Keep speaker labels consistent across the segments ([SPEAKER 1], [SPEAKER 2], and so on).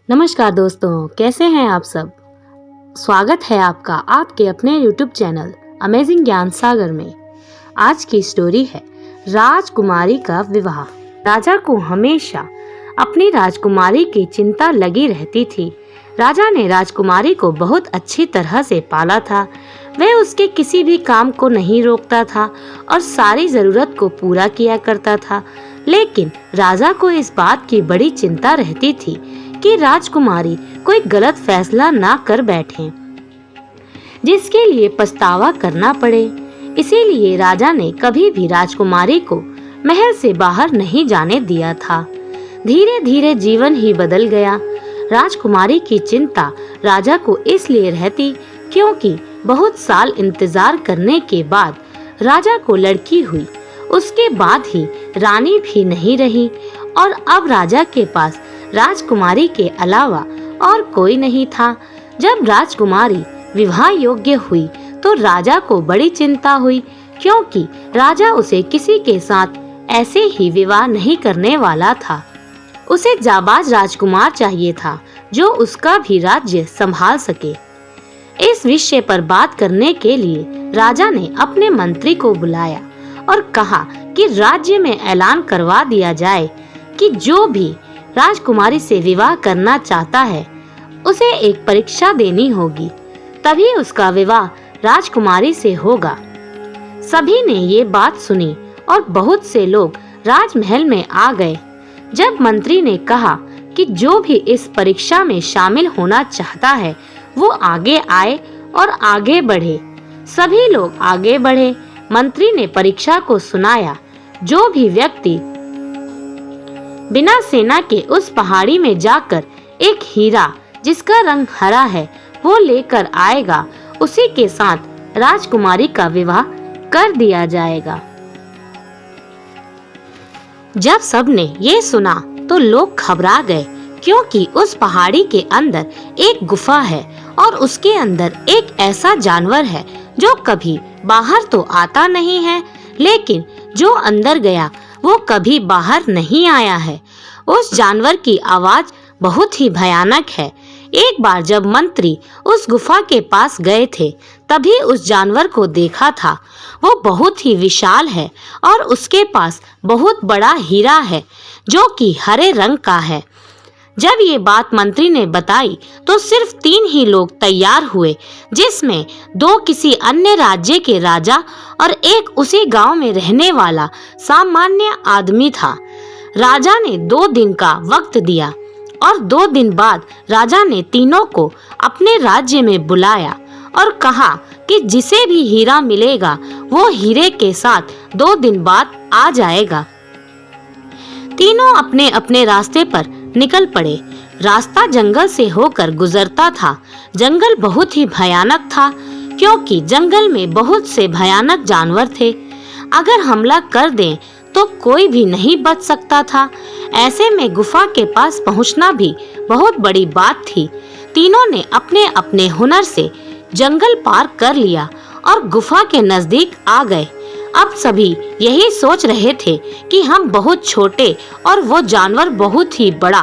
[SPEAKER 1] नमस्कार दोस्तों, कैसे हैं आप सब। स्वागत है आपका आपके अपने YouTube चैनल अमेजिंग ज्ञान सागर में। आज की स्टोरी है राजकुमारी का विवाह। राजा को हमेशा अपनी राजकुमारी की चिंता लगी रहती थी। राजा ने राजकुमारी को बहुत अच्छी तरह से पाला था। वह उसके किसी भी काम को नहीं रोकता था और सारी जरूरत को पूरा किया करता था। लेकिन राजा को इस बात की बड़ी चिंता रहती थी कि राजकुमारी कोई गलत फैसला ना कर बैठे जिसके लिए पछतावा करना पड़े। इसीलिए राजा ने कभी भी राजकुमारी को महल से बाहर नहीं जाने दिया था। धीरे धीरे जीवन ही बदल गया। राजकुमारी की चिंता राजा को इसलिए रहती क्योंकि बहुत साल इंतजार करने के बाद राजा को लड़की हुई। उसके बाद ही रानी भी नहीं रही और अब राजा के पास राजकुमारी के अलावा और कोई नहीं था। जब राजकुमारी विवाह योग्य हुई तो राजा को बड़ी चिंता हुई क्योंकि राजा उसे किसी के साथ ऐसे ही विवाह नहीं करने वाला था। उसे जाबाज राजकुमार चाहिए था जो उसका भी राज्य संभाल सके। इस विषय पर बात करने के लिए राजा ने अपने मंत्री को बुलाया और कहा कि राज्य में ऐलान करवा दिया जाए कि जो भी राजकुमारी से विवाह करना चाहता है उसे एक परीक्षा देनी होगी, तभी उसका विवाह राजकुमारी से होगा। सभी ने ये बात सुनी और बहुत से लोग राजमहल में आ गए। जब मंत्री ने कहा कि जो भी इस परीक्षा में शामिल होना चाहता है वो आगे आए और आगे बढ़े। सभी लोग आगे बढ़े। मंत्री ने परीक्षा को सुनाया। जो भी व्यक्ति बिना सेना के उस पहाड़ी में जाकर एक हीरा जिसका रंग हरा है वो लेकर आएगा, उसी के साथ राजकुमारी का विवाह कर दिया जाएगा। जब सबने ये सुना तो लोग घबरा गए क्योंकि उस पहाड़ी के अंदर एक गुफा है और उसके अंदर एक ऐसा जानवर है जो कभी बाहर तो आता नहीं है, लेकिन जो अंदर गया वो कभी बाहर नहीं आया है। उस जानवर की आवाज बहुत ही भयानक है। एक बार जब मंत्री उस गुफा के पास गए थे तभी उस जानवर को देखा था। वो बहुत ही विशाल है और उसके पास बहुत बड़ा हीरा है जो कि हरे रंग का है। जब ये बात मंत्री ने बताई तो सिर्फ 3 ही लोग तैयार हुए, जिसमें 2 किसी अन्य राज्य के राजा और एक उसी गांव में रहने वाला सामान्य आदमी था। राजा ने 2 दिन का वक्त दिया और 2 दिन बाद राजा ने तीनों को अपने राज्य में बुलाया और कहा कि जिसे भी हीरा मिलेगा वो हीरे के साथ 2 दिन बाद आ जाएगा। तीनों अपने अपने रास्ते पर निकल पड़े। रास्ता जंगल से होकर गुजरता था। जंगल बहुत ही भयानक था क्योंकि जंगल में बहुत से भयानक जानवर थे। अगर हमला कर दें तो कोई भी नहीं बच सकता था। ऐसे में गुफा के पास पहुंचना भी बहुत बड़ी बात थी। तीनों ने अपने अपने हुनर से जंगल पार कर लिया और गुफा के नजदीक आ गए। अब सभी यही सोच रहे थे कि हम बहुत छोटे और वो जानवर बहुत ही बड़ा,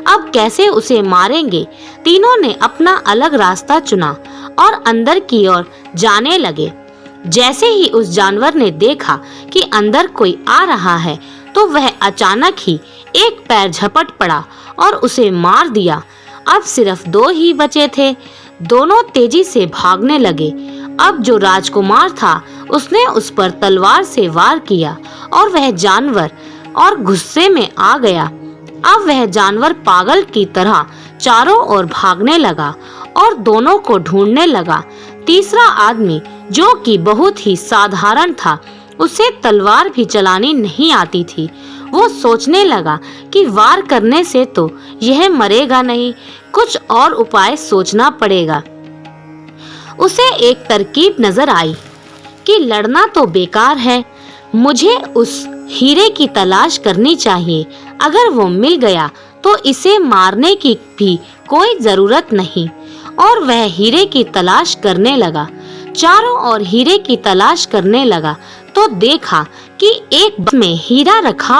[SPEAKER 1] अब कैसे उसे मारेंगे। तीनों ने अपना अलग रास्ता चुना और अंदर की ओर जाने लगे। जैसे ही उस जानवर ने देखा कि अंदर कोई आ रहा है तो वह अचानक ही एक पैर झपट पड़ा और उसे मार दिया। अब सिर्फ 2 ही बचे थे। दोनों तेजी से भागने लगे। अब जो राजकुमार था उसने उस पर तलवार से वार किया और वह जानवर और गुस्से में आ गया। अब वह जानवर पागल की तरह चारों ओर भागने लगा और दोनों को ढूंढने लगा। तीसरा आदमी जो कि बहुत ही साधारण था, उसे तलवार भी चलानी नहीं आती थी। वो सोचने लगा कि वार करने से तो यह मरेगा नहीं, कुछ और उपाय सोचना पड़ेगा। उसे एक तरकीब नजर आई कि लड़ना तो बेकार है, मुझे उस हीरे की तलाश करनी चाहिए। अगर वो मिल गया तो इसे मारने की भी कोई जरूरत नहीं। और वह हीरे की तलाश करने लगा। चारों ओर हीरे की तलाश करने लगा तो देखा कि एक में हीरा रखा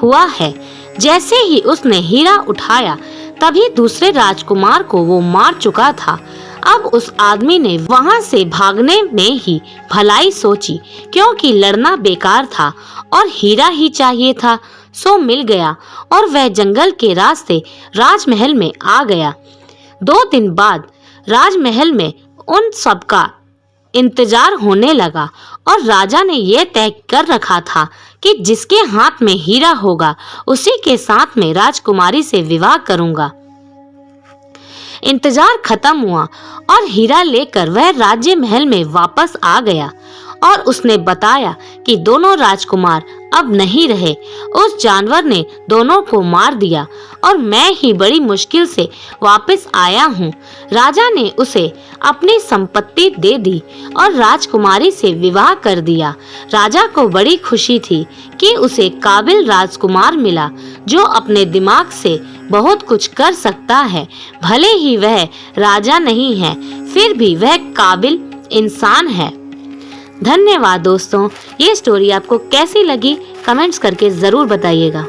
[SPEAKER 1] हुआ है। जैसे ही उसने हीरा उठाया तभी दूसरे राजकुमार को वो मार चुका था। अब उस आदमी ने वहां से भागने में ही भलाई सोची, क्योंकि लड़ना बेकार था और हीरा ही चाहिए था। सो मिल गया और वह जंगल के रास्ते राजमहल में आ गया। 2 दिन बाद राजमहल में उन सबका इंतजार होने लगा और राजा ने यह तय कर रखा था कि जिसके हाथ में हीरा होगा उसी के साथ में राजकुमारी से विवाह करूंगा। इंतजार खत्म हुआ और हीरा लेकर वह राज्य महल में वापस आ गया और उसने बताया कि दोनों राजकुमार अब नहीं रहे। उस जानवर ने दोनों को मार दिया और मैं ही बड़ी मुश्किल से वापस आया हूँ। राजा ने उसे अपनी संपत्ति दे दी और राजकुमारी से विवाह कर दिया। राजा को बड़ी खुशी थी कि उसे काबिल राजकुमार मिला जो अपने दिमाग से बहुत कुछ कर सकता है। भले ही वह राजा नहीं है, फिर भी वह काबिल इंसान है। धन्यवाद दोस्तों, ये स्टोरी आपको कैसी लगी कमेंट्स करके जरूर बताइएगा।